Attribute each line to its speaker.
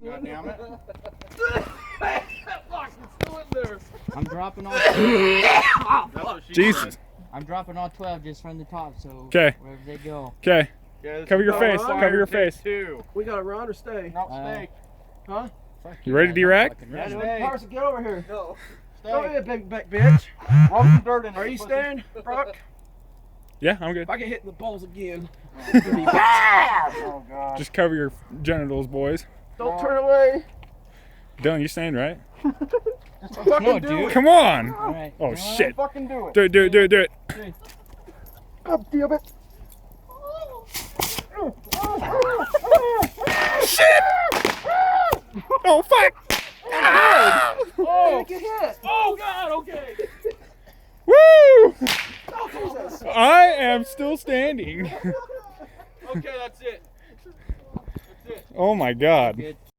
Speaker 1: God damn it.
Speaker 2: Fuck, it's still in there.
Speaker 3: I'm dropping all.
Speaker 1: That's what she
Speaker 4: Jesus.
Speaker 1: said.
Speaker 3: I'm dropping all 12 just from the top, so
Speaker 4: 'Kay.
Speaker 3: wherever they go.
Speaker 4: Okay.
Speaker 1: Yeah, this
Speaker 4: Cover
Speaker 1: is
Speaker 4: your
Speaker 1: the
Speaker 4: face.
Speaker 1: fire
Speaker 4: Cover your
Speaker 1: take
Speaker 4: face.
Speaker 1: 2.
Speaker 2: We gotta run or stay?
Speaker 1: No,
Speaker 3: Uh,
Speaker 1: stay.
Speaker 2: Huh?
Speaker 4: You ready to D-rack?
Speaker 1: Yeah,
Speaker 2: Hey,
Speaker 1: stay.
Speaker 2: Carson, get over here.
Speaker 1: No.
Speaker 2: Go
Speaker 1: Stay.
Speaker 2: ahead, big back bitch.
Speaker 1: Rub some dirt in it.
Speaker 2: Are you
Speaker 1: pussy.
Speaker 2: staying, Brock?
Speaker 4: Yeah, I'm good.
Speaker 2: If I get hit in the balls again,
Speaker 1: Oh, God.
Speaker 4: Just cover your genitals, boys.
Speaker 2: don't turn away.
Speaker 4: Dylan, you staying right?
Speaker 2: Fucking do
Speaker 3: dude.
Speaker 2: it.
Speaker 4: Come on!
Speaker 3: All right.
Speaker 4: Oh, shit.
Speaker 1: Fucking do it.
Speaker 4: Do it, do it, do it, do it.
Speaker 2: God damn it.
Speaker 4: Oh, fuck!
Speaker 2: Oh, get hit.
Speaker 1: Oh, God, okay.
Speaker 4: Woo!
Speaker 2: Oh, Jesus.
Speaker 4: I am still standing.
Speaker 1: Okay, that's it. That's it.
Speaker 4: Oh my God.
Speaker 3: Good.